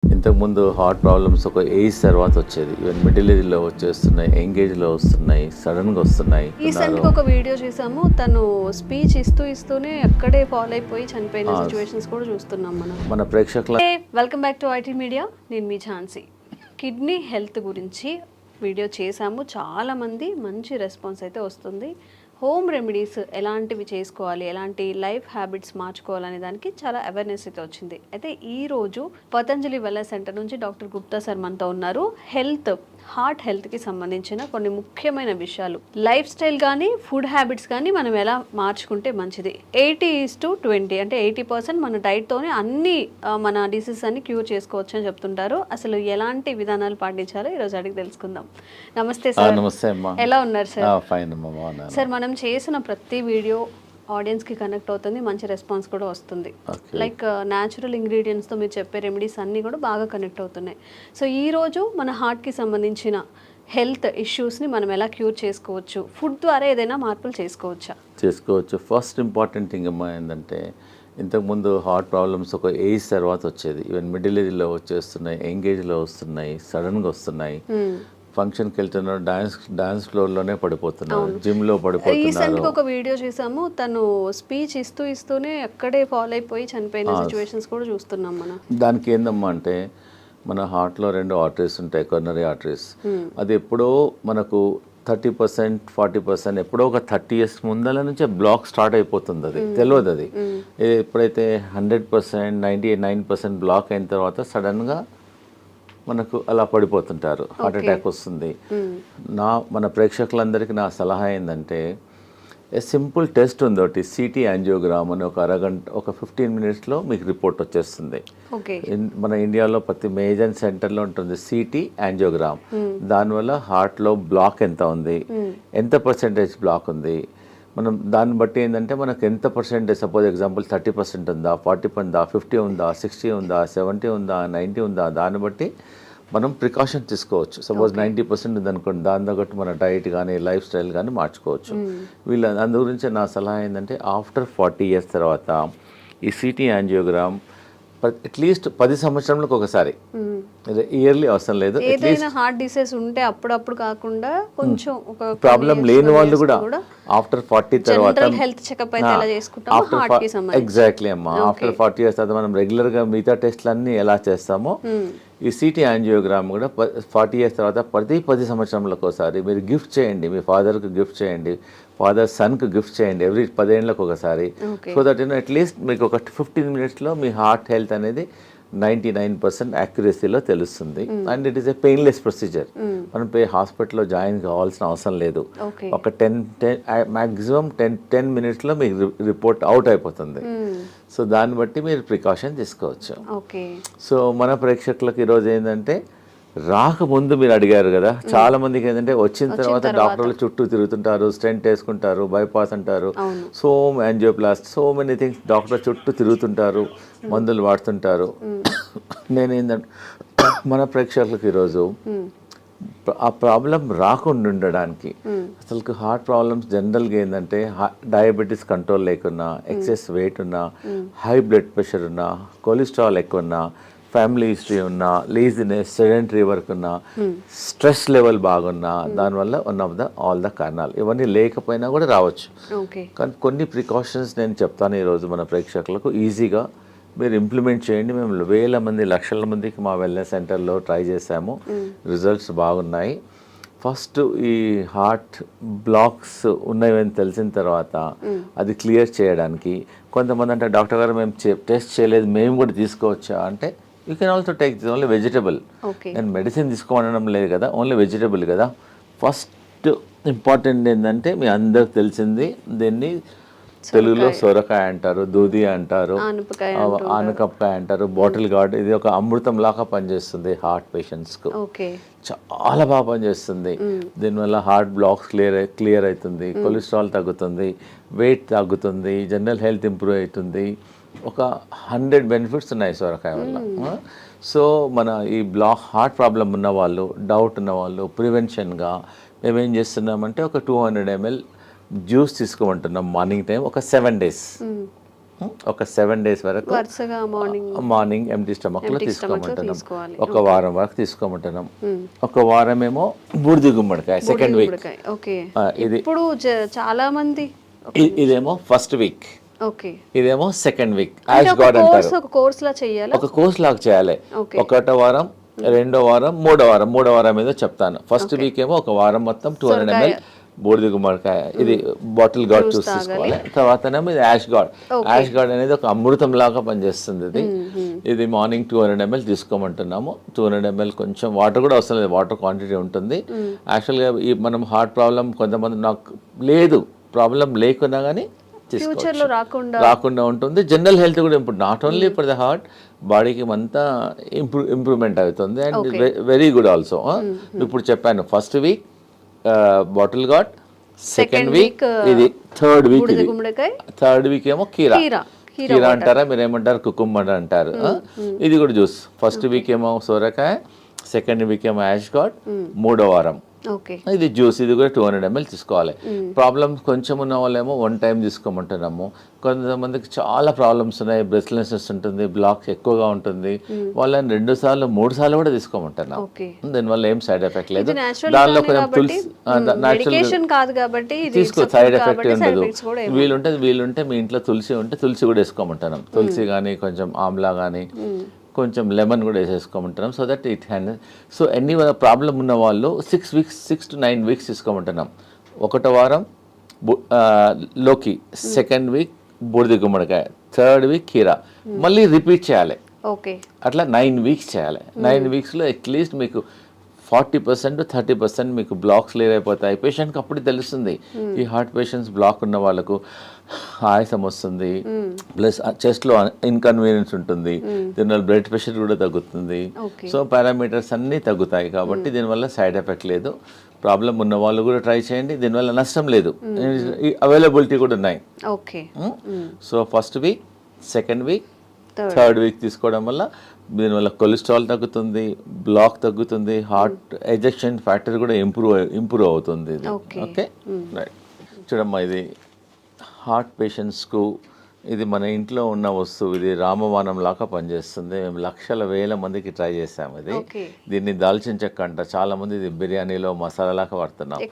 ఇంతకుముందు heart problems ఒక age తర్వాత వచ్చేది, ఈవెన్ మిడిల్ ఏజ్లో వచ్చేస్తున్నాయి, ఎంగేజ్లో వస్తున్నాయి, సడన్గా వస్తున్నాయి. రీసెంట్గా ఒక వీడియో చూసాము, తను స్పీచ్ ఇస్తూనే అక్కడే ఫాలో అయిపోయి చనిపోయిన సిచ్యువేషన్స్ కూడా చూస్తున్నాం మన ప్రేక్షకుల. Welcome back to IT media, నేను మీ ఝాన్సీ. కిడ్నీ హెల్త్ గురించి వీడియో చేశాము, చాలామంది మంచి రెస్పాన్స్ అయితే వస్తుంది. హోమ్ రెమెడీస్ ఎలాంటివి చేసుకోవాలి, ఎలాంటి లైఫ్ హ్యాబిట్స్ మార్చుకోవాలనే దానికి చాలా అవేర్నెస్ అయితే వచ్చింది. అయితే ఈరోజు పతంజలి వెల్నెస్ సెంటర్ నుంచి డాక్టర్ గుప్తా సార్ మనతో ఉన్నారు. హార్ట్ హెల్త్కి సంబంధించిన కొన్ని ముఖ్యమైన విషయాలు, లైఫ్ స్టైల్ కానీ ఫుడ్ హ్యాబిట్స్ కానీ మనం ఎలా మార్చుకుంటే మంచిది. 80:20 అంటే 80% మన డైట్తోనే అన్ని మన డిసీజెస్ అన్ని క్యూర్ చేసుకోవచ్చు అని చెప్తుంటారు. అసలు ఎలాంటి విధానాలు పాటించాలో ఈరోజు అడిగి తెలుసుకుందాం. నమస్తే సార్. నమస్తే అమ్మా. ఎలా ఉన్నారు సార్? ఫైన్ అమ్మా. సార్, మనం చేసిన ప్రతి వీడియో ఆడియన్స్కి కనెక్ట్ అవుతుంది, మంచి రెస్పాన్స్ కూడా వస్తుంది. లైక్ న్యాచురల్ ఇంగ్రీడియంట్స్తో మీరు చెప్పే రెమెడీస్ అన్నీ కూడా బాగా కనెక్ట్ అవుతున్నాయి. సో ఈరోజు మన హార్ట్కి సంబంధించిన హెల్త్ ఇష్యూస్ని మనం ఎలా క్యూర్ చేసుకోవచ్చు, ఫుడ్ ద్వారా ఏదైనా మార్పులు చేసుకోవచ్చు. ఫస్ట్ ఇంపార్టెంట్ థింగ్ అమ్మా ఏంటంటే, ఇంతకుముందు హార్ట్ ప్రాబ్లమ్స్ ఒక ఏజ్ తర్వాత వచ్చేది, ఈవెన్ మిడిల్ ఏజ్లో వచ్చేస్తున్నాయి, ఎంగేజ్లో వస్తున్నాయి, సడన్గా వస్తున్నాయి. ఫంక్షన్కి వెళ్తున్నారు, డాన్స్ ఫ్లోర్లోనే పడిపోతున్నారు, జిమ్లో పడిపోతున్నారు. రీసెంట్గా ఒక వీడియో చూసాము, తను స్పీచ్ ఇస్తూనే అక్కడే ఫాలో అయిపోయి చనిపోయిన సిచ్యువేషన్స్ కూడా చూస్తున్నాం మనం. దానికి ఏందమ్మా అంటే, మన హార్ట్లో 2 ఆర్టరీస్ ఉంటాయి, కొర్నరీ ఆర్టరీస్. అది ఎప్పుడో మనకు 30%, 40% ఎప్పుడో ఒక 30 years ముందల నుంచే బ్లాక్ స్టార్ట్ అయిపోతుంది. అది తెలియదు. అది ఎప్పుడైతే 100%, 99% బ్లాక్ అయిన తర్వాత సడన్గా మనకు అలా పడిపోతుంటారు, హార్ట్ అటాక్ వస్తుంది. మన ప్రేక్షకులందరికీ నా సలహా ఏంటంటే, సింపుల్ టెస్ట్ ఉంది ఒకటి, సిటీ యాంజియోగ్రామ్ అని. ఒక 15 minutesలో మీకు రిపోర్ట్ వచ్చేస్తుంది. మన ఇండియాలో ప్రతి మేజర్ సెంటర్లో ఉంటుంది సిటీ యాంజియోగ్రామ్. దానివల్ల హార్ట్లో బ్లాక్ ఎంత ఉంది, ఎంత పర్సెంటేజ్ బ్లాక్ ఉంది, మనం దాన్ని బట్టి ఏంటంటే మనకు ఎంత పర్సెంటేజ్, సపోజ్ ఎగ్జాంపుల్ 30% ఉందా, 40 ఉందా, 50 ఉందా, 60 ఉందా, 70 ఉందా, 90 ఉందా, దాన్ని బట్టి మనం ప్రికాషన్ తీసుకోవచ్చు. సపోజ్ 90% ఉందనుకోండి, దాని తగ్గట్టు మన డైట్ కానీ లైఫ్ స్టైల్ కానీ మార్చుకోవచ్చు. అందు గురించి నా సలహా ఏంటంటే, ఆఫ్టర్ 40 years తర్వాత ఈ సిటీ యాంజియోగ్రామ్ అట్లీస్ట్ 10 సంవత్సరాలకు ఒకసారి, ఇయర్లీ అవసరం లేదు. ఏదైనా హార్ట్ డిసీజ్ ఉంటే అప్పుడప్పుడు కాకుండా కొంచెం ఒక ప్రాబ్లం లేని వాళ్ళు కూడా ఆఫ్టర్ 40 తర్వాత హెల్త్ చెకప్ అయితే ఎలా చేసుకుంటామో హార్ట్ కి సంబంధించి. ఎగ్జాక్ట్లీ అమ్మా. ఆఫ్టర్ 40 years తర్వాత మనం రెగ్యులర్గా మిగతా టెస్ట్లు అన్నీ ఎలా చేస్తామో, ఈ సిటీ యాంజియోగ్రామ్ కూడా 40 years తర్వాత ప్రతి 10 సంవత్సరాలకు ఒకసారి మీరు గిఫ్ట్ చేయండి. మీ ఫాదర్కి గిఫ్ట్ చేయండి, ఫాదర్ సన్కి గిఫ్ట్ చేయండి, ఎవ్రీ 10 ఏళ్ళకు ఒకసారి. సో దట్ అట్లీస్ట్ మీకు ఒక 15 minutesలో మీ హార్ట్ హెల్త్ అనేది 99% యాక్యురసీలో తెలుస్తుంది. And it is a painless procedure. మనం హాస్పిటల్లో జాయిన్ కావాల్సిన అవసరం లేదు. ఒక 10 మ్యాక్సిమం 10 minutesలో మీకు రిపోర్ట్ అవుట్ అయిపోతుంది. సో దాన్ని బట్టి మీరు ప్రికాషన్ తీసుకోవచ్చు. సో మన ప్రేక్షకులకు ఈరోజు ఏంటంటే, రాకముందు మీరు అడిగారు కదా, చాలా మందికి ఏంటంటే వచ్చిన తర్వాత డాక్టర్లు చుట్టూ తిరుగుతుంటారు, స్టెంట్ వేసుకుంటారు, బైపాస్ అంటారు, యాంజియోప్లాస్ట్, సో మెనీ థింగ్స్, డాక్టర్ చుట్టూ తిరుగుతుంటారు, మందులు వాడుతుంటారు. నేనేంటంటే, మన ప్రేక్షకులకు ఈరోజు ఆ ప్రాబ్లం రాకుండా ఉండడానికి, అసలు హార్ట్ ప్రాబ్లమ్స్ జనరల్గా ఏంటంటే, డయాబెటీస్ కంట్రోల్ లేకున్నా, ఎక్సెస్ వెయిట్ ఉన్నా, హై బ్లడ్ ప్రెషర్ ఉన్నా, కొలెస్ట్రాల్ ఎక్కువ ఉన్నా, ఫ్యామిలీ హిస్టరీ ఉన్నా, లేజినెస్, సెడెంటరీ వర్క్ ఉన్నా, స్ట్రెస్ లెవెల్ బాగున్నా, దానివల్ల ఆల్ ద కారణాలు. ఇవన్నీ లేకపోయినా కూడా రావచ్చు. కానీ కొన్ని ప్రికాషన్స్ నేను చెప్తాను ఈరోజు మన ప్రేక్షకులకు, ఈజీగా మీరు ఇంప్లిమెంట్ చేయండి. మేము వేల మంది, లక్షల మందికి మా వెల్నెస్ సెంటర్లో ట్రై చేసాము, రిజల్ట్స్ బాగున్నాయి. ఫస్ట్ ఈ హార్ట్ బ్లాక్స్ ఉన్నాయని తెలిసిన తర్వాత అది క్లియర్ చేయడానికి, కొంతమంది అంటే, డాక్టర్ గారు మేము టెస్ట్ చేయలేదు, మేము కూడా తీసుకోవచ్చా అంటే, you can also take this only vegetable. నేను మెడిసిన్ తీసుకోవడం లేదు కదా, ఓన్లీ వెజిటబుల్ కదా. ఫస్ట్ ఇంపార్టెంట్ ఏంటంటే, మీ అందరికి తెలిసింది, దీన్ని తెలుగులో సొరకాయ అంటారు, దూది అంటారు, ఆనపకాయ అంటారు, బాటిల్ గార్డ్. ఇది ఒక అమృతం లాగా పనిచేస్తుంది హార్ట్ పేషెంట్స్కు, చాలా బాగా పనిచేస్తుంది. దీనివల్ల హార్ట్ బ్లాక్స్ క్లియర్ అవుతుంది, కొలెస్ట్రాల్ తగ్గుతుంది, వెయిట్ తగ్గుతుంది, జనరల్ హెల్త్ ఇంప్రూవ్ అవుతుంది. ఒక 100 benefits ఉన్నాయి సొరకాయ వల్ల. సో మన ఈ హార్ట్ ప్రాబ్లం ఉన్న వాళ్ళు, డౌట్ ఉన్న వాళ్ళు, ప్రివెన్షన్గా మేమేం చేస్తున్నామంటే, ఒక 200 ml జ్యూస్ తీసుకోమంటున్నాం మార్నింగ్ టైం, ఒక 7 days. ఒక 7 days వరకు వరుసగా మార్నింగ్ ఎంటీ స్టమక్లో తీసుకోమంటున్నాం. తీసుకోవాలి. ఒక వారం వరకు తీసుకోమంటున్నాం. ఒక వారమేమో బూడిద గుమ్మడికాయ సెకండ్ వీక్. ఓకే. ఇది ఇప్పుడు చాలా మంది ఇదేమో ఫస్ట్ వీక్, ఓకే, ఇదేమో సెకండ్ వీక్. యాష్ గార్డ్ అంటారు. ఒక కోర్స్ లా చేయాలి, ఒక కోర్స్ లాగా చేయాలి. ఒకటో వారం, రెండో వారం, మూడో వారం ఏదో చెప్తాను. ఫస్ట్ వీక్ ఏమో ఒక వారం మొత్తం 200 ml బూడిద గుమ్మడికాయ, ఇది బాటిల్ గార్డ్ జ్యూస్ తీసుకోవాలి. తర్వాతనేమో ఇది యాష్ గార్డ్. యాష్ గార్డ్ అనేది ఒక అమృతం లాగా పనిచేస్తుంది. ఇది మార్నింగ్ 200 ml తీసుకోమంటున్నాము. 200 ml కొంచెం వాటర్ కూడా అవసరం లేదు, వాటర్ క్వాంటిటీ ఉంటుంది. యాక్చువల్గా ఈ మనం హార్ట్ ప్రాబ్లం కొంతమంది నాకు లేదు, ప్రాబ్లం లేకున్నా కానీ ఫ్యూచర్లో రాకుండా ఉంటుంది. జనరల్ హెల్త్ కూడా ఇప్పుడు not only for the heart, బాడీకి అంతా ఇంప్రూవ్మెంట్ అవుతుంది. And very good also. ఇప్పుడు చెప్పాను first week bottle gourd, second week ఇది, థర్డ్ వీక్ ఏమో కీరా అంటారా, మీరు ఏమంటారు కుకుంబర్ అంటారు. ఇది కూడా జ్యూస్. ఫస్ట్ వీక్ ఏమో సోరకాయ, సెకండ్ వీక్ ఏమో యాష్ గార్డ్, మూడో వారం ఇది జ్యూస్. ఇది కూడా 200 ml తీసుకోవాలి. ప్రాబ్లమ్స్ కొంచెం ఉన్న వాళ్ళేమో 1 time తీసుకోమంటున్నాము. కొంతమందికి చాలా ప్రాబ్లమ్స్ ఉన్నాయి, బ్రెస్ట్లెస్నెస్ ఉంటుంది, బ్లాక్స్ ఎక్కువగా ఉంటుంది, వాళ్ళని 2 సార్లు 3 సార్లు కూడా తీసుకోమంటున్నాం. దీనివల్ల ఏం సైడ్ ఎఫెక్ట్ లేదు. దానిలో కొంచెం తులసి తీసుకో, సైడ్ ఎఫెక్ట్ ఉండదు. వీలుంటే మీ ఇంట్లో తులసి ఉంటే తులసి కూడా వేసుకోమంటున్నాం. తులసి కానీ కొంచెం ఆమ్లా కానీ కొంచెం లెమన్ కూడా వేసేసుకోమంటున్నాం. So that it hand. So ఎన్ని ప్రాబ్లం ఉన్న వాళ్ళు 6 to 9 weeks తీసుకోమంటున్నాం. ఒకటో వారం లోకి, సెకండ్ వీక్ బూడిద గుమ్మడికాయ, థర్డ్ వీక్ కీరా, మళ్ళీ రిపీట్ చేయాలి. అట్లా 9 weeks చేయాలి. 9 weeksలో అట్లీస్ట్ మీకు 40% to 30% మీకు బ్లాక్స్ క్లియర్ అయిపోతాయి. పేషెంట్కి అప్పుడు తెలుస్తుంది. ఈ హార్ట్ పేషెంట్స్ బ్లాక్ ఉన్న వాళ్ళకు ఆయాసం వస్తుంది, ప్లస్ చెస్ట్లో ఇన్కన్వీనియన్స్ ఉంటుంది, దీనివల్ల బ్లడ్ ప్రెషర్ కూడా తగ్గుతుంది. సో పారామీటర్స్ అన్నీ తగ్గుతాయి. కాబట్టి దీనివల్ల సైడ్ ఎఫెక్ట్ లేదు. ప్రాబ్లం ఉన్న వాళ్ళు కూడా ట్రై చేయండి, దీనివల్ల నష్టం లేదు. అవైలబిలిటీ కూడా ఉన్నాయి. So first week, second week, third week తీసుకోవడం వల్ల దీనివల్ల కొలెస్ట్రాల్ తగ్గుతుంది, బ్లాక్ తగ్గుతుంది, హార్ట్ ఎజెక్షన్ ఫ్యాక్టర్ కూడా ఇంప్రూవ్ అవుతుంది. Okay right. చూడమ్మా, ఇది హార్ట్ పేషెంట్స్కు ఇది మన ఇంట్లో ఉన్న వస్తువు. ఇది రామబాణం లాగా పనిచేస్తుంది. మేము లక్షల వేల మందికి ట్రై చేసాము. ఇది దీన్ని దాల్చిన చెక్క అంట. చాలా మంది ఇది బిర్యానీలో మసాలా లాగా వాడుతున్నాం.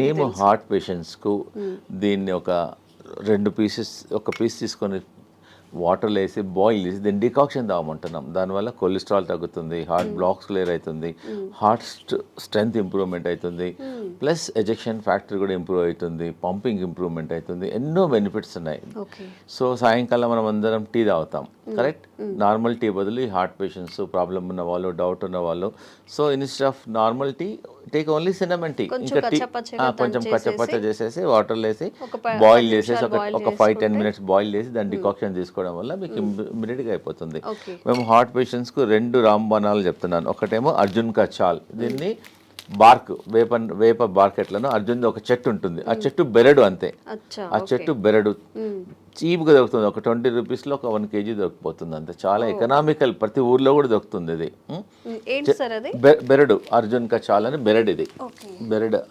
మేము హార్ట్ పేషెంట్స్కు దీన్ని ఒక 2 pieces, ఒక పీస్ తీసుకొని వాటర్లో వేసి బాయిల్ చేసి దీన్ని డికాక్షన్ తాగమంటున్నాం. దానివల్ల కొలెస్ట్రాల్ తగ్గుతుంది, హార్ట్ బ్లాక్స్ క్లియర్ అవుతుంది, హార్ట్ స్ట్రెంగ్త్ ఇంప్రూవ్మెంట్ అవుతుంది, ప్లస్ ఎజెక్షన్ ఫ్యాక్టర్ కూడా ఇంప్రూవ్ అవుతుంది, పంపింగ్ ఇంప్రూవ్మెంట్ అవుతుంది. ఎన్నో బెనిఫిట్స్ ఉన్నాయి. సో సాయంకాలం మనం అందరం టీ తాగుతాం, కరెక్ట్? నార్మల్ టీ బదులు ఈ హార్ట్ పేషెంట్స్, ప్రాబ్లం ఉన్న వాళ్ళు, డౌట్ ఉన్న వాళ్ళు, so instead of normal tea take only cinnamon tea. ఇంకా టీ కొంచెం కచ్చపచ్చ చేసేసి వాటర్లో వేసి బాయిల్ చేసేసి ఒక 5-10 minutes బాయిల్ చేసి దాని డికాక్షన్ తీసుకోవడం వల్ల మీకు ఇమ్మీడియట్గా అయిపోతుంది. మేము హార్ట్ పేషెంట్స్కు 2 రాంబాణాలు చెప్తున్నాను. ఒకటేమో అర్జున్ కా చాల్. దీన్ని బార్క్, వేప బార్క్ ఎట్లనో అర్జున్ ఒక చెట్టు ఉంటుంది. ఆ చెట్టు బెరడు అంతే. ఆ చెట్టు బెరడు చీప్గా దొరుకుతుంది. ఒక 20 రూపీస్లో ఒక 1 kg దొరికిపోతుంది అంతే. చాలా ఎకనామికల్, ప్రతి ఊర్లో కూడా దొరుకుతుంది. ఇది బెరడు, అర్జున్ కా చాల్ అని బెరడు. ఇది బెరడు,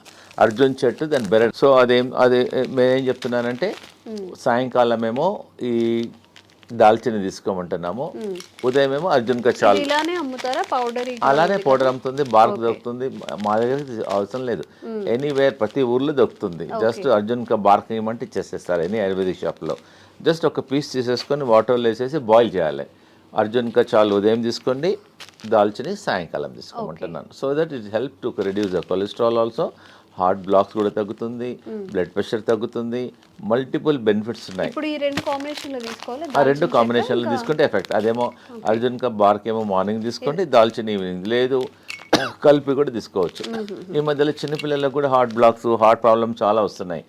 అర్జున్ చెట్టు, దాని బెరడు. సో అదే నేనేం చెప్తున్నానంటే సాయంకాలం ఏమో ఈ దాల్చిన తీసుకోమంటున్నాము, ఉదయం ఏమో అర్జున్ కా చాల్. అలానే పౌడర్ అమ్ముతుంది, బార్క్ దొరుకుతుంది. మా దగ్గర అవసరం లేదు, ఎనీవేర్ ప్రతి ఊర్లో దొరుకుతుంది. జస్ట్ అర్జున్ కా బార్క్ ఇవ్వమంటే ఇచ్చేసేస్తారు ఎనీ ఆయుర్వేదిక్ షాప్లో. జస్ట్ ఒక పీస్ తీసేసుకొని వాటర్లో వేసేసి బాయిల్ చేయాలి. అర్జున్ కా చాల్ ఉదయం తీసుకోండి, దాల్చిని సాయంకాలం తీసుకోమంటున్నాను. So that it help to reduce the cholesterol also, heart blocks కూడా తగ్గుతుంది, బ్లడ్ ప్రెషర్ తగ్గుతుంది, మల్టిపుల్ బెనిఫిట్స్ ఉన్నాయి. ఇప్పుడు ఈ 2 కాంబినేషన్లో తీసుకోవాలి. ఆ 2 కాంబినేషన్లు తీసుకుంటే ఎఫెక్ట్. అదేమో అర్జున్ కా బార్క్ ఏమో మార్నింగ్ తీసుకోండి, దాల్చిన ఈవినింగ్, లేదు కలిపి కూడా తీసుకోవచ్చు. ఈ మధ్యలో చిన్నపిల్లలకు కూడా హార్ట్ బ్లాక్స్, హార్ట్ ప్రాబ్లమ్ చాలా వస్తున్నాయి.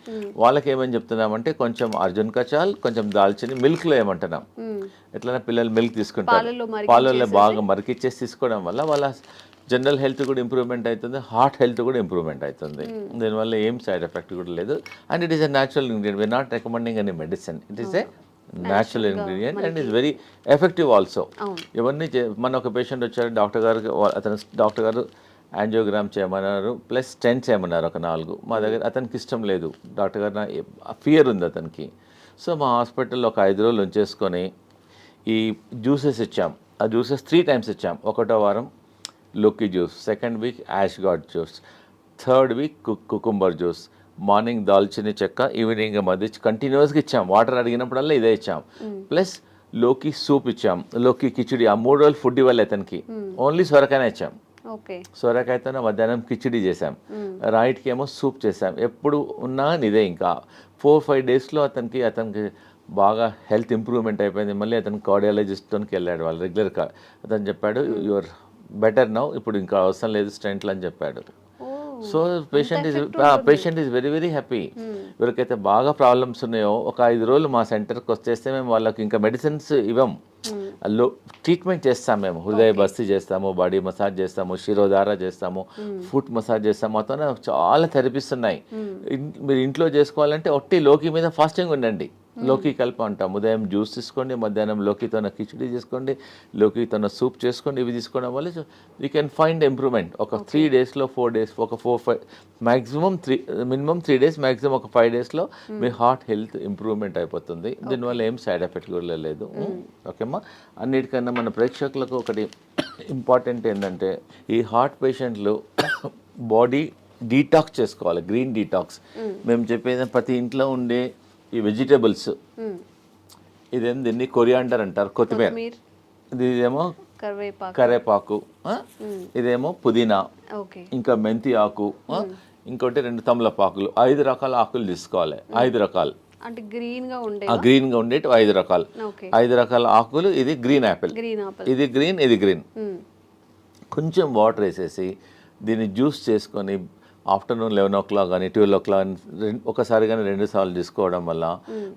వాళ్ళకి ఏమని చెప్తున్నామంటే కొంచెం అర్జున్ కా చాల్, కొంచెం దాల్చిని మిల్క్లో ఏమంటున్నాం. ఎట్లైనా పిల్లలు మిల్క్ తీసుకుంటారు, పాలల్లో బాగా మరికిచ్చేసి తీసుకోవడం వల్ల వాళ్ళ జనరల్ హెల్త్ కూడా ఇంప్రూవ్మెంట్ అవుతుంది, హార్ట్ హెల్త్ కూడా ఇంప్రూవ్మెంట్ అవుతుంది. దీనివల్ల ఏం సైడ్ ఎఫెక్ట్ కూడా లేదు. And it is a natural ingredient. We're not recommending any medicine. It is a natural ingredient and is very effective also. ఇవన్నీ మన ఒక పేషెంట్ వచ్చారు, డాక్టర్ గారు యాంజియోగ్రామ్ చేయమన్నారు, ప్లస్ స్టెంట్ చేయమన్నారు ఒక 4. మా దగ్గర అతనికి ఇష్టం లేదు. డాక్టర్ గారు ఫియర్ ఉంది అతనికి. సో మా హాస్పిటల్లో ఒక 5 రోజులు ఉంచేసుకొని ఈ జ్యూసెస్ ఇచ్చాం. ఆ జ్యూసెస్ 3 times ఇచ్చాం. ఒకటో వారం లోకి juice, second week ash gourd juice, third week cucumber juice, morning దాల్చిని చెక్క, ఈవినింగ్ మధ్య కంటిన్యూస్గా ఇచ్చాం. వాటర్ అడిగినప్పుడల్లా ఇదే ఇచ్చాం. ప్లస్ లోకి సూప్ ఇచ్చాం, లోకి కిచిడి. ఆ 3 రోజులు ఫుడ్ ఇవ్వాలి అతనికి, ఓన్లీ సొరకాయనే ఇచ్చాం. ఓకే. సొరకాయతోనే మధ్యాహ్నం కిచిడి చేసాం, రైట్కి ఏమో సూప్ చేసాం. ఎప్పుడు ఉన్నా ఇదే. ఇంకా 4-5 డేస్లో అతనికి బాగా హెల్త్ ఇంప్రూవ్మెంట్ అయిపోయింది. మళ్ళీ అతను కార్డియాలజిస్ట్కి వెళ్ళాడు, వాళ్ళు రెగ్యులర్. అతను చెప్పాడు యువర్ బెటర్ నౌ, ఇప్పుడు ఇంకా అవసరం లేదు స్టెంట్లు అని చెప్పాడు. So patient is very very happy. ఎవరికైతే బాగా ప్రాబ్లమ్స్ ఉన్నాయో ఒక 5 రోజులు మా సెంటర్కి వచ్చేస్తే మేము వాళ్ళకి ఇంకా మెడిసిన్స్ ఇవ్వం, ట్రీట్మెంట్ చేస్తాం. మేము హృదయ బస్తి చేస్తాము, బాడీ మసాజ్ చేస్తాము, శిరోధార చేస్తాము, ఫుట్ మసాజ్ చేస్తాము. మొత్తం చాలా థెరపీస్ ఉన్నాయి. మీరు ఇంట్లో చేసుకోవాలంటే ఒట్టి లోకి మీద ఫాస్టింగ్ ఉండండి. లోకి కలిపి అంటాం. ఉదయం జ్యూస్ తీసుకోండి, మధ్యాహ్నం లోకితోన కిచిడి చేసుకోండి, లోకితోన సూప్ చేసుకోండి. ఇవి తీసుకోవడం వల్ల యూ కెన్ ఫైండ్ ఇంప్రూవ్మెంట్. ఒక 3 daysలో 4 days, ఒక 4-5 మ్యాక్సిమం 3, మినిమం 3 days, మ్యాక్సిమం ఒక 5 daysలో మీ హార్ట్ హెల్త్ ఇంప్రూవ్మెంట్ అయిపోతుంది. దీనివల్ల ఏం సైడ్ ఎఫెక్ట్ కూడా లేదు. ఓకేమ్మా. అన్నిటికన్నా మన ప్రేక్షకులకు ఒకటి ఇంపార్టెంట్ ఏంటంటే, ఈ హార్ట్ పేషెంట్లు బాడీ డీటాక్స్ చేసుకోవాలి, గ్రీన్ డీటాక్స్. మేము చెప్పేది ప్రతి ఇంట్లో ఉండే ఈ వెజిటేబుల్స్, దీన్ని కొరియాండర్ అంటారు, కొత్తిమీర. ఇదేమో కరేపాకు, ఇదేమో పుదీనా, ఇంకా మెంతి ఆకు, ఇంకోటి 2 తమలపాకులు. 5 రకాల ఆకులు తీసుకోవాలి. 5 రకాలు అంటే గ్రీన్ గా ఉండేటి 5 రకాలు. 5 రకాల ఆకులు. ఇది గ్రీన్ యాపిల్, ఇది గ్రీన్, ఇది గ్రీన్. కొంచెం వాటర్ వేసేసి దీన్ని జ్యూస్ చేసుకొని ఆఫ్టర్నూన్ 11 o'clock కానీ 12 o'clock ఒకసారి కానీ 2 సార్లు తీసుకోవడం వల్ల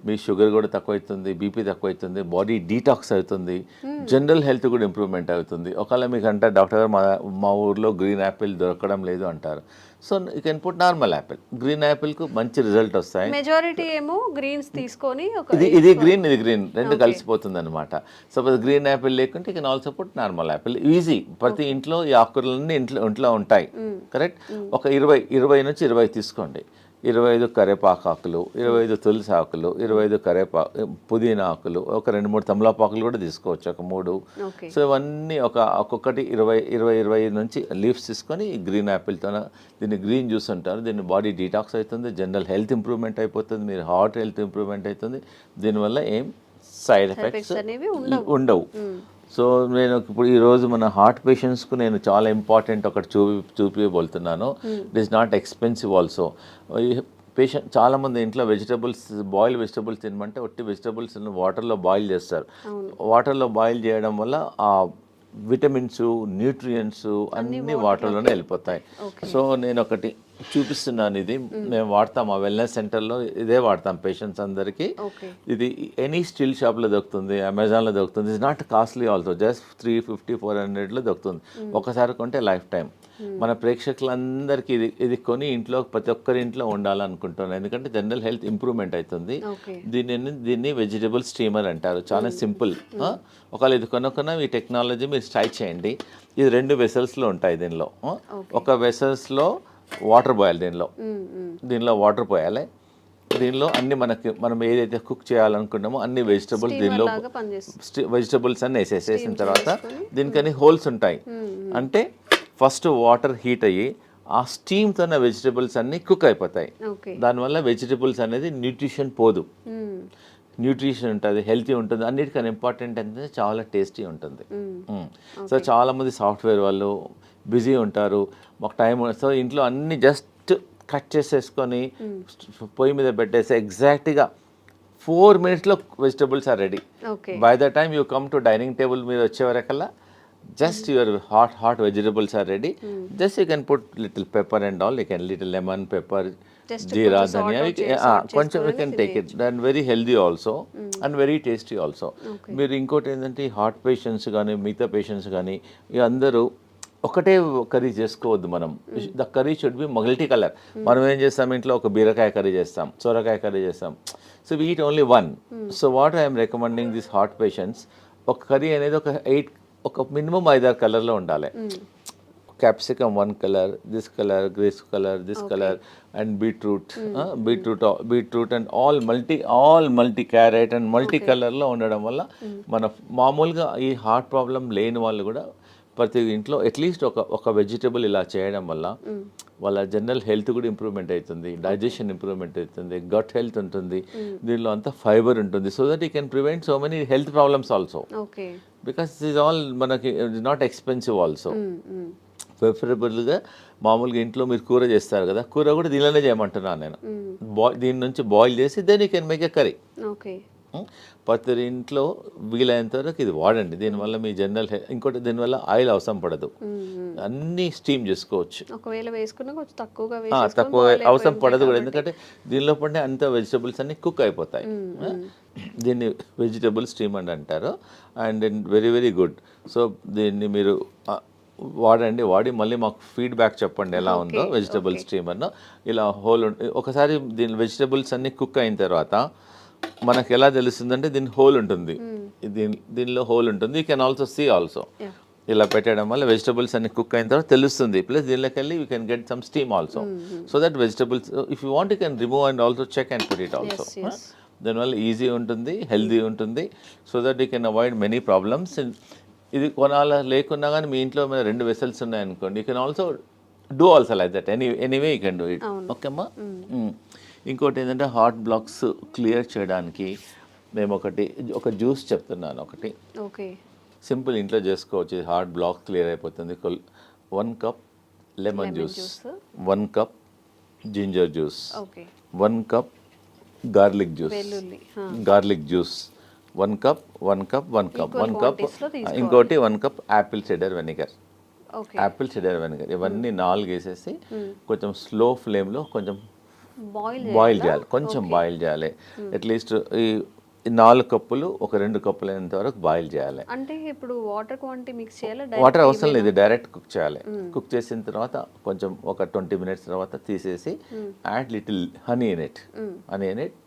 మీ షుగర్ కూడా తక్కువ అవుతుంది, బీపీ తక్కువ అవుతుంది, బాడీ డీటాక్స్ అవుతుంది, జనరల్ హెల్త్ కూడా ఇంప్రూవ్మెంట్ అవుతుంది. ఒకవేళ మీకు అంటే డాక్టర్ గారు మా ఊర్లో గ్రీన్ యాపిల్ దొరకడం లేదు అంటారు. So you can put normal apple. Green యాపిల్కు మంచి రిజల్ట్ వస్తాయి. మెజారిటీ ఏమో గ్రీన్స్ తీసుకొని ఇది గ్రీన్, ఇది గ్రీన్, రెండు కలిసిపోతుంది అనమాట. సపోజ్ గ్రీన్ యాపిల్ లేకుంటే you can also put normal Apple. Easy. ప్రతి ఇంట్లో ఈ ఆకుకూరలన్నీ ఇంట్లో ఉంటాయి. కరెక్ట్. ఒక 20 నుంచి 20 తీసుకోండి. 25 కరేపాకు ఆకులు, 25 తులసి ఆకులు, 25 పుదీనా ఆకులు, ఒక 2-3 తమలపాకులు కూడా తీసుకోవచ్చు, ఒక 3. సో ఇవన్నీ ఒక్కొక్కటి 20 నుంచి లీవ్స్ తీసుకొని గ్రీన్ యాపిల్తో దీన్ని గ్రీన్ జ్యూస్ అంటారు. దీన్ని బాడీ డీటాక్స్ అవుతుంది, జనరల్ హెల్త్ ఇంప్రూవ్మెంట్ అయిపోతుంది, మీరు హార్ట్ హెల్త్ ఇంప్రూవ్మెంట్ అవుతుంది. దీనివల్ల ఏం సైడ్ ఎఫెక్ట్స్ ఉండవు. సో నేను ఇప్పుడు ఈరోజు మన హార్ట్ పేషెంట్స్కు నేను చాలా ఇంపార్టెంట్ ఒకటి చూపిపోతున్నాను. It is not expensive also. Patient చాలామంది ఇంట్లో బాయిల్ వెజిటబుల్స్ తినమంటే ఒట్టి వెజిటబుల్స్ వాటర్లో బాయిల్ చేస్తారు. వాటర్లో బాయిల్ చేయడం వల్ల ఆ విటమిన్స్, న్యూట్రియంట్స్ అన్నీ వాటర్లోనే వెళ్ళిపోతాయి. సో నేను ఒకటి చూపిస్తున్నాను. ఇది మేము వాడతాం, ఆ వెల్నెస్ సెంటర్లో ఇదే వాడతాం పేషెంట్స్ అందరికీ. ఇది ఎనీ స్టీల్ షాప్లో దొరుకుతుంది, అమెజాన్లో దొరుకుతుంది. It's not costly also, just 350-400లో దొరుకుతుంది. ఒకసారి కొంటే లైఫ్ టైం. మన ప్రేక్షకులందరికీ ఇది ఇంట్లో ప్రతి ఒక్కరి ఇంట్లో ఉండాలనుకుంటున్నాను, ఎందుకంటే జనరల్ హెల్త్ ఇంప్రూవ్మెంట్ అవుతుంది. దీన్ని వెజిటబుల్ స్టీమర్ అంటారు. చాలా సింపుల్. ఒకవేళ ఇది కొనుక్కున్న ఈ టెక్నాలజీ మీరు ట్రై చేయండి. ఇది 2 వెసల్స్లో ఉంటాయి. దీనిలో ఒక వెసల్స్లో వాటర్ పోయాలి, దీనిలో వాటర్ పోయాలి. దీనిలో అన్ని మనం ఏదైతే కుక్ చేయాలనుకున్నామో అన్ని వెజిటబుల్స్ అన్ని వేసేసిన తర్వాత దీనికని హోల్స్ ఉంటాయి. అంటే ఫస్ట్ వాటర్ హీట్ అయ్యి ఆ స్టీమ్తోనే వెజిటబుల్స్ అన్ని కుక్ అయిపోతాయి. దానివల్ల వెజిటబుల్స్ అనేది న్యూట్రిషన్ పోదు, న్యూట్రిషన్ ఉంటుంది, హెల్తీ ఉంటుంది. అన్నిటికన్నా ఇంపార్టెంట్ అంటే చాలా టేస్టీ ఉంటుంది. సో చాలామంది సాఫ్ట్వేర్ వాళ్ళు బిజీ ఉంటారు, మాకు టైం. సో ఇంట్లో అన్ని జస్ట్ కట్ చేసేసుకొని పొయ్యి మీద పెట్టేసి ఎగ్జాక్ట్గా 4 minutesలో vegetables are ready. By the time you come to dining table మీద వచ్చేవరకల్లా just your hot vegetables are ready. Just you can put little pepper and all, you can little lemon, pepper, jeera, dhania, కొంచెం you can take it. And very healthy also and very tasty also. మీరు ఇంకోటి ఏంటంటే heart patients కానీ మిగతా patients కానీ అందరూ ఒకటే curry చేసుకోవద్దు. మనం the curry should be multi colour. మనం ఏం చేస్తాం, ఇంట్లో ఒక బీరకాయ కర్రీ చేస్తాం, సొరకాయ కర్రీ చేస్తాం. So we eat only one. So what I'm recommending this heart patients, ఒక కర్రీ అనేది ఒక మినిమం 5-6 కలర్లో ఉండాలి. capsicum one color, this color, this color, and beetroot and all multi carrot and multi color లో ఉండడం వల్ల మన మామూలుగా ఈ హార్ట్ ప్రాబ్లం లేని వాళ్ళు కూడా ప్రతి ఇంట్లో అట్లీస్ట్ ఒక వెజిటబుల్ ఇలా చేయడం వల్ల వాళ్ళ జనరల్ హెల్త్ కూడా ఇంప్రూవ్మెంట్ అవుతుంది, డైజెషన్ ఇంప్రూవ్మెంట్ అవుతుంది, గట్ హెల్త్ ఉంటుంది, దీనిలో అంతా ఫైబర్ ఉంటుంది. So that you can prevent so many health problems also, because this all మనకి నాట్ ఎక్స్పెన్సివ్ ఆల్సో. ప్రిఫరబుల్గా మామూలుగా ఇంట్లో మీరు కూర చేస్తారు కదా, కూర కూడా దీనిలోనే చేయమంటున్నాను నేను. దీని నుంచి బాయిల్ చేసి then you can make a curry. ప్రతి ఇంట్లో వీలైనంత వరకు ఇది వాడండి. దీనివల్ల మీ జనరల్ ఇంకోటి దీనివల్ల ఆయిల్ అవసరం పడదు, అన్నీ స్టీమ్ చేసుకోవచ్చు. తక్కువ అవసరం పడదు కూడా, ఎందుకంటే దీనిలో పడిన అంత వెజిటబుల్స్ అన్ని కుక్ అయిపోతాయి. దీన్ని వెజిటబుల్ స్టీమ్ అని అంటారు. And very very good. So దీన్ని మీరు వాడి మళ్ళీ మాకు ఫీడ్బ్యాక్ చెప్పండి ఎలా ఉందో వెజిటబుల్ స్టీమర్ను. ఇలా హోల్ ఒకసారి దీని వెజిటబుల్స్ అన్ని కుక్ అయిన తర్వాత మనకు ఎలా తెలుస్తుందంటే దీని హోల్ ఉంటుంది, దీనిలో హోల్ ఉంటుంది. You can also see also. ఇలా పెట్టడం వల్ల వెజిటబుల్స్ అన్ని కుక్ అయిన తర్వాత తెలుస్తుంది. ప్లస్ దీనిలోకి వెళ్ళి you can get some steam also. So that vegetables if you want you can remove and also check and put it also. దానివల్ల ఈజీ ఉంటుంది, హెల్దీ ఉంటుంది. So that you can avoid many problems. ఇది కొనాలా లేకున్నా కానీ మీ ఇంట్లో మీద 2 vessels ఉన్నాయనుకోండి, you can also do also like that. Anyway you can do it. Okay అమ్మా. ఇంకోటి ఏంటంటే హార్ట్ బ్లాక్స్ క్లియర్ చేయడానికి మేము ఒక జ్యూస్ చెప్తున్నాను. ఒకటి సింపుల్ ఇంట్లో చేసుకోవచ్చు, హార్ట్ బ్లాక్ క్లియర్ అయిపోతుంది. 1 cup lemon juice, 1 cup ginger juice, 1 cup garlic juice, 1 cup ఇంకోటి 1 కప్ యాపిల్ సిడర్ వెనిగర్. ఇవన్నీ 4 వేసేసి కొంచెం స్లో ఫ్లేమ్లో కొంచెం బాయిల్ చేయాలి, బాయిల్ చేయాలి. అట్లీస్ట్ ఈ 4 కప్పులు ఒక 2 కప్పులు అయినంత వరకు బాయిల్ చేయాలి. అంటే ఇప్పుడు వాటర్ క్వాంటిటీ మిక్స్ చేయాలి? వాటర్ అవసరం లేదు, డైరెక్ట్ కుక్ చేయాలి. కుక్ చేసిన తర్వాత కొంచెం ఒక 20 మినిట్స్ తర్వాత తీసేసి add little honey in it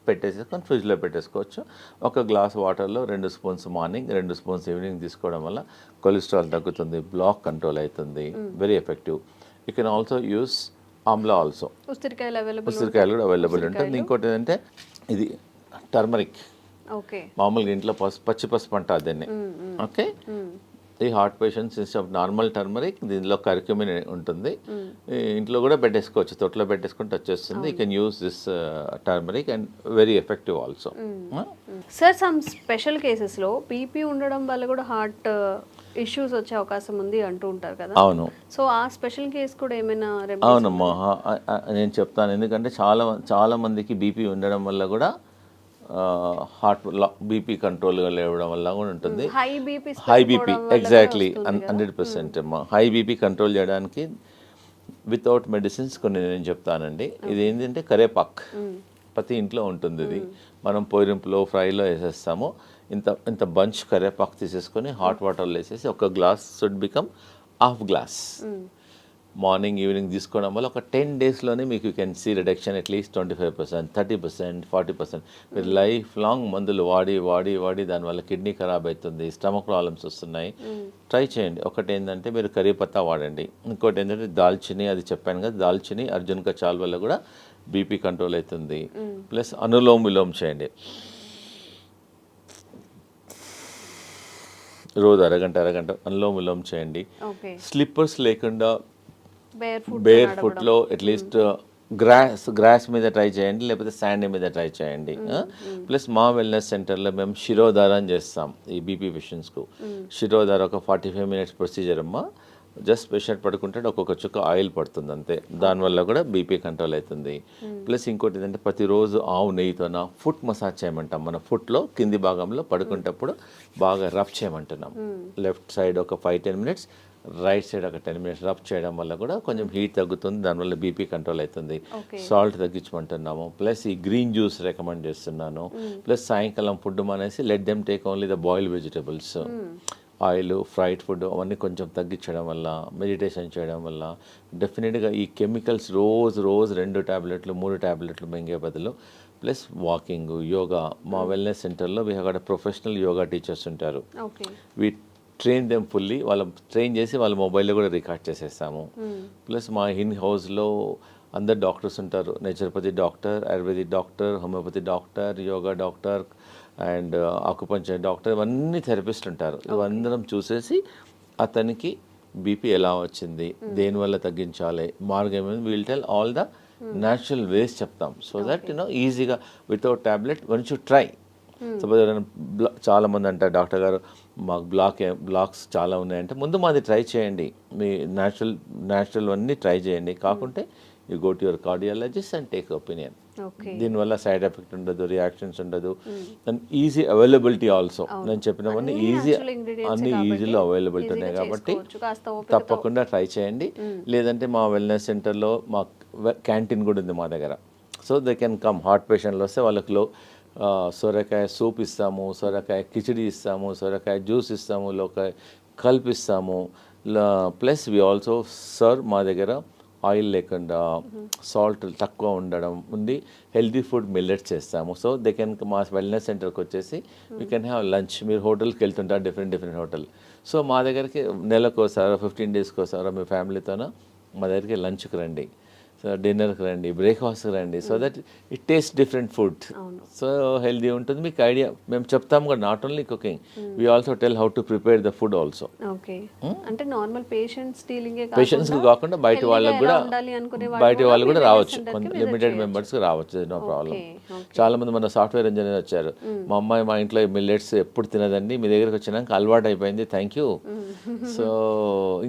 పెట్టేసుకొని ఫ్రిడ్జ్లో పెట్టేసుకోవచ్చు. ఒక గ్లాస్ వాటర్లో 2 స్పూన్స్ మార్నింగ్, 2 స్పూన్స్ ఈవినింగ్ తీసుకోవడం వల్ల కొలెస్ట్రాల్ తగ్గుతుంది, బ్లాక్ కంట్రోల్ అవుతుంది. Very effective. You can also use Amla also. ఉసిరికాయలు కూడా అవైలబుల్ ఉంటుంది. ఇంకోటి ఏంటంటే ఇది టర్మరిక్. మామూలుగా ఇంట్లో పచ్చి పసుపు అంటారు దీన్ని. ఓకే, ఈ heart patients instead of normal turmeric దీనిలో కర్క్యూమిన్ ఉంటుంది. ఇంట్లో కూడా పెట్టేసుకోవచ్చు, తొట్లో పెట్టేసుకుంటే వచ్చేస్తుంది. You can use this turmeric and very effective also. Sir, some special కేసెస్లో బీపీ ఉండడం వల్ల కూడా హార్ట్ ఇష్యూస్ వచ్చే అవకాశం ఉంది అంటూ ఉంటారు కదా. అవును. సో ఆ స్పెషల్ కేసు కూడా ఏమైనా? అవునమ్మా, నేను చెప్తాను. ఎందుకంటే చాలా మందికి బీపీ ఉండడం వల్ల కూడా హార్ట్ బీపీ కంట్రోల్గా లేవడం వల్ల కూడా ఉంటుంది. హై బీపీ ఎగ్జాక్ట్లీ 100% అమ్మా. హై బీపీ కంట్రోల్ చేయడానికి వితౌట్ మెడిసిన్స్ కొన్ని నేను చెప్తానండి. ఇది ఏంటంటే కరేపాక్ ప్రతి ఇంట్లో ఉంటుంది. ఇది మనం పొయ్యింపులో ఫ్రైలో వేసేస్తాము. ఇంత బంచ్ కరేపాకు తీసేసుకొని హాట్ వాటర్లో వేసేసి ఒక glass should become half glass morning evening తీసుకోవడం వల్ల ఒక 10 డేస్లోనే మీకు you can see reduction at least 25%, 30%, 40%. మీరు లైఫ్ లాంగ్ మందులు వాడి దానివల్ల కిడ్నీ ఖరాబ్ అవుతుంది, స్టమక్ ప్రాబ్లమ్స్ వస్తున్నాయి. ట్రై చేయండి. ఒకటి ఏంటంటే మీరు కరీ పత్తా వాడండి. ఇంకోటి ఏంటంటే దాల్చిని, అది చెప్పాను కదా, దాల్చిని అర్జున్ కా చాల్ వల్ల కూడా బీపీ కంట్రోల్ అవుతుంది. ప్లస్ అనులోమ్ విలోమ్ చేయండి రోజు అరగంట అనులోమ్ విలోమ్ చేయండి. స్లిప్పర్స్ లేకుండా బేర్ ఫుట్లో అట్లీస్ట్ గ్రాస్ మీద ట్రై చేయండి, లేకపోతే శాండ్ మీద ట్రై చేయండి. ప్లస్ మా వెల్నెస్ సెంటర్లో మేము శిరోధారం చేస్తాం ఈ బీపీ పేషెంట్స్కు. శిరోధార ఒక 45 మినిట్స్ ప్రొసీజర్ అమ్మా. జస్ట్ పేషెంట్ పడుకుంటే ఒక్కొక్క చుక్క ఆయిల్ పడుతుంది అంతే. దానివల్ల కూడా బీపీ కంట్రోల్ అవుతుంది. ప్లస్ ఇంకోటి ఏంటంటే ప్రతిరోజు ఆవు నెయ్యితోన ఫుట్ మసాజ్ చేయమంటాం. మన ఫుట్లో కింది భాగంలో పడుకునేటప్పుడు బాగా రబ్ చేయమంటున్నాం. లెఫ్ట్ సైడ్ ఒక 5-10 మినిట్స్, రైట్ సైడ్ ఒక 10 మినిట్స్ రబ్ చేయడం వల్ల కూడా కొంచెం హీట్ తగ్గుతుంది, దానివల్ల బీపీ కంట్రోల్ అవుతుంది. సాల్ట్ తగ్గించమంటున్నాము. ప్లస్ ఈ గ్రీన్ జ్యూస్ రికమెండ్ చేస్తున్నాను. ప్లస్ సాయంకాలం ఫుడ్ మానేసి let them take only the boiled vegetables. Oil, fried food అవన్నీ కొంచెం తగ్గించడం వల్ల, మెడిటేషన్ చేయడం వల్ల డెఫినెట్గా ఈ కెమికల్స్ రోజు 2 టాబ్లెట్లు 3 టాబ్లెట్లు మింగే బదులు ప్లస్ వాకింగ్, యోగా. మా వెల్నెస్ సెంటర్లో we have got professional yoga teachers ఉంటారు. ట్రైన్ దెమ్ ఫుల్లీ, వాళ్ళ ట్రైన్ చేసి వాళ్ళ మొబైల్లో కూడా రికార్డ్ చేసేస్తాము. ప్లస్ మా ఇన్ హౌస్లో అందరు డాక్టర్స్ ఉంటారు, naturopathy doctor, ayurvedic doctor, homeopathy doctor, yoga doctor and acupuncture doctor, ఇవన్నీ థెరపిస్ట్ ఉంటారు. ఇవందరం చూసేసి అతనికి బీపీ ఎలా వచ్చింది, దేనివల్ల తగ్గించాలి, మార్గం ఏమైంది, will tell all the natural ways చెప్తాం. సో దట్ ఈజీగా without tablet once you try. Suppose ఎవరైనా చాలా మంది అంటారు డాక్టర్ గారు మాకు బ్లాక్స్ చాలా ఉన్నాయంటే, ముందు మాది ట్రై చేయండి, మీ న్యాచురల్ అన్నీ ట్రై చేయండి, కాకుంటే you go to your cardiologist and take opinion. దీనివల్ల సైడ్ ఎఫెక్ట్ ఉండదు, రియాక్షన్స్ ఉండదు, అండ్ ఈజీ అవైలబిలిటీ ఆల్సో. నేను చెప్పినవన్నీ అన్ని ఈజీలో అవైలబిలిటీ ఉన్నాయి కాబట్టి తప్పకుండా ట్రై చేయండి. లేదంటే మా వెల్నెస్ సెంటర్లో మా క్యాంటీన్ కూడా ఉంది మా దగ్గర. So they can come, heart పేషెంట్లు వస్తే వాళ్ళకి సొరకాయ సూప్ ఇస్తాము, సొరకాయ కిచిడి ఇస్తాము, సొరకాయ జ్యూస్ ఇస్తాము, లోకాయ కల్పిస్తాము. ప్లస్ వి ఆల్సో సర్వ్ మా దగ్గర ఆయిల్ లేకుండా సాల్ట్ తక్కువ ఉండడం ఉంది, హెల్దీ ఫుడ్ మిల్లెట్స్ చేస్తాము. సో దే కెన్ మా వెల్నెస్ సెంటర్కి వచ్చేసి వీ కెన్ హ్యావ్ లంచ్. మీరు హోటల్కి వెళ్తుంటారు, డిఫరెంట్ హోటల్. సో మా దగ్గరికి నెలకోసారో 15 డేస్కి ఒకసారో మీ ఫ్యామిలీతోనో మా దగ్గరికి లంచ్కి రండి, సో డిన్నర్కి రండి, బ్రేక్ఫాస్ట్కి రండి. So that it taste different food, so healthy ఉంటుంది. మీకు ఐడియా మేము చెప్తాము కూడా, not only cooking, we also tell how to prepare the food also. అంటే నార్మల్ పేషెంట్స్కి కాకుండా బయట వాళ్ళకి కూడా, బయట వాళ్ళు కూడా రావచ్చు, లిమిటెడ్ మెంబర్స్కి రావచ్చు, నో ప్రాబ్లం. చాలా మంది మన సాఫ్ట్వేర్ ఇంజనీర్ వచ్చారు, మా అమ్మాయి మా ఇంట్లో మిల్లెట్స్ ఎప్పుడు తినదండి, మీ దగ్గరికి వచ్చినాక అలవాటు అయిపోయింది, థ్యాంక్ యూ. సో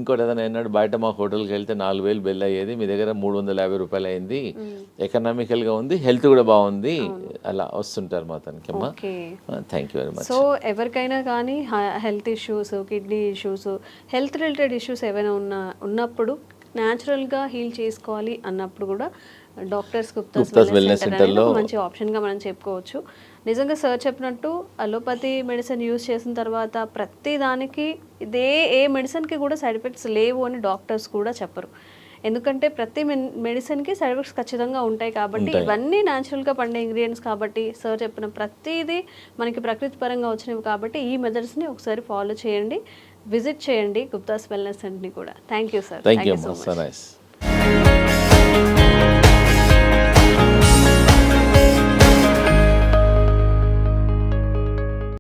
ఇంకోటి ఏదైనా అన్నాడు, బయట మా హోటల్కి వెళ్తే 4,000 బిల్ అయ్యేది, మీ దగ్గర 350 రూపాయలు అయింది, ఎకనామికల్గా ఉంది, హెల్త్ కూడా బాగుంది, అలా వస్తుంటారు మా తనకి. అమ్మా thank you very much. So ఎవరికైనా కానీ health issues, kidney issues, health related issues ఏమైనా ఉన్నప్పుడు న్యాచురల్గా హీల్ చేసుకోవాలి అన్నప్పుడు కూడా డాక్టర్స్ గుప్తాస్ వెల్నెస్ సెంటర్లో మంచి ఆప్షన్గా మనం చెప్పుకోవచ్చు. నిజంగా సార్ చెప్పినట్టు అలోపతి మెడిసిన్ యూజ్ చేసిన తర్వాత ప్రతి దానికి ఏ మెడిసిన్కి కూడా సైడ్ ఎఫెక్ట్స్ లేవు అని డాక్టర్స్ కూడా చెప్పరు. ఎందుకంటే ప్రతి మెడిసిన్కి సైడ్ ఎఫెక్ట్స్ ఖచ్చితంగా ఉంటాయి కాబట్టి, ఇవన్నీ న్యాచురల్గా పండే ఇంగ్రీడియంట్స్ కాబట్టి, సార్ చెప్పిన ప్రతిదీ మనకి ప్రకృతి పరంగా వచ్చినవి కాబట్టి ఈ మెథడ్స్ని ఒకసారి ఫాలో చేయండి, విజిట్ చేయండి గుప్తాస్ వెల్నెస్ సెంటర్ని కూడా. Thank you sir. Thank you so much.